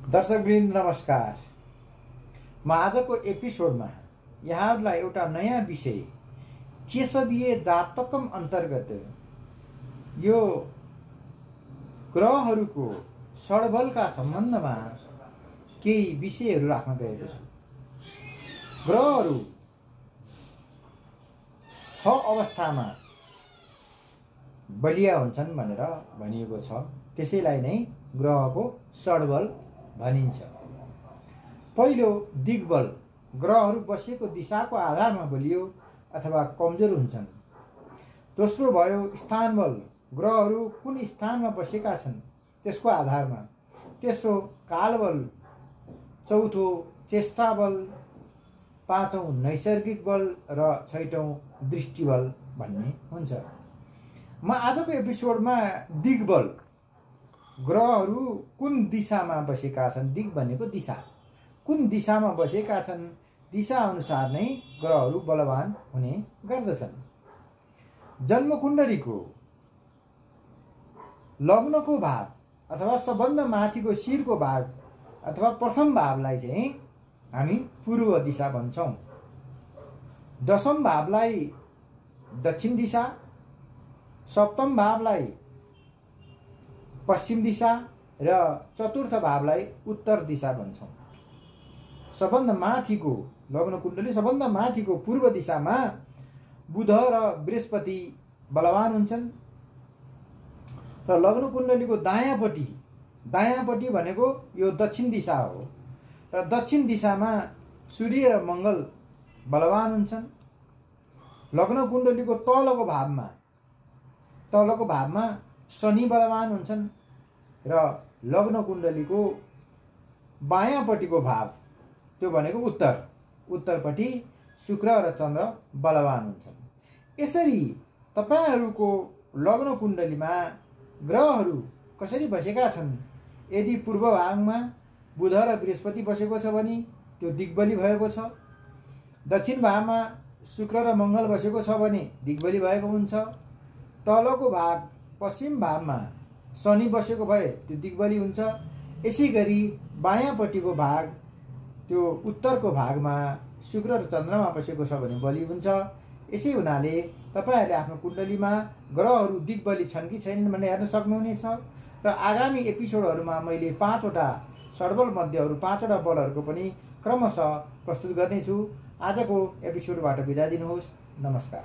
दर्शकवृन्द नमस्कार। म आजको एपिसोडमा यहाँहरूलाई एउटा नयाँ विषय केशवीय जातकम अन्तर्गत यो ग्रहहरूको सडबलका सम्बन्धमा केही विषयहरू राख्न गएको छु। ग्रहहरू 6 अवस्थामा बलिया हुन्छन् भनेर भनिएको छ। त्यसैलाई नै ग्रहको सडबल भनिन्छ। पहिलो दिग्बल, ग्रहहरू बसेको दिशाको आधारमा बलियो अथवा कमजोर हुन्छन्। दोस्रो भयो स्थानबल, ग्रहहरू कुन स्थानमा बसेका छन् त्यसको आधारमा। तेस्रो कालबल, चौथो चेष्टाबल, पाँचौं नैसर्गिक बल र छैटौं दृष्टिबल भन्ने हुन्छ। म आजको एपिसोडमा दिग्बल, ग्रहहरू कुन दिशामा बसेका छन्, दिग भनेको दिशा, कुन दिशामा बसेका छन् दिशा अनुसार नै ग्रहहरू बलवान हुने गर्दछन्। जन्मकुण्डलीको लग्नको भाग अथवा सबभन्दा माथिको शिरको भाग अथवा प्रथम भावलाई चाहिँ हामी पूर्व दिशा भन्छौँ। दशम भावलाई दक्षिण दिशा, सप्तम भावलाई पश्चिम दिशा र चतुर्थ भावलाई उत्तर दिशा भन्छौँ। सबभन्दा माथिको लग्न कुण्डली सबभन्दा माथिको पूर्व दिशामा बुध र बृहस्पति बलवान हुन्छन् र लग्न कुण्डलीको दायाँपट्टि भनेको यो दक्षिण दिशा हो र दक्षिण दिशामा सूर्य र मङ्गल बलवान हुन्छन्। लग्न कुण्डलीको तलको भावमा शनि बलवान हुन्छन् र लग्न कुण्डलीको बायाँपट्टिको भाव त्यो भनेको उत्तरपट्टि शुक्र र चन्द्र बलवान हुन्छन्। यसरी तपाईहरूको लग्न कुण्डलीमा ग्रहहरू कसरी बसेका छन्, यदि पूर्व भागमा बुध र बृहस्पति बसेको छ भने त्यो दिग्बली भएको छ। दक्षिण भागमा शुक्र र मङ्गल बसेको छ भने दिग्बली भएको हुन्छ। तलको भाग पश्चिम भागमा शनि बसेको भए त्यो दिग्बली हुन्छ। यसै गरी बायाँपट्टिको भाग त्यो उत्तरको भागमा शुक्र र चन्द्रमा बसेको छ भने बलि हुन्छ। यसै हुनाले तपाईहरूले आफ्नो कुण्डलीमा ग्रहहरू दिग्बली छन् कि छैनन् भनेर हेर्न सक्नुहुनेछ र आगामी एपिसोडहरूमा मैले 5वटा सडबल मध्येहरू 5वटा बलहरूको पनि क्रमशः प्रस्तुत गर्नेछु। आजको एपिसोडबाट बिदा दिनुहोस्। नमस्कार।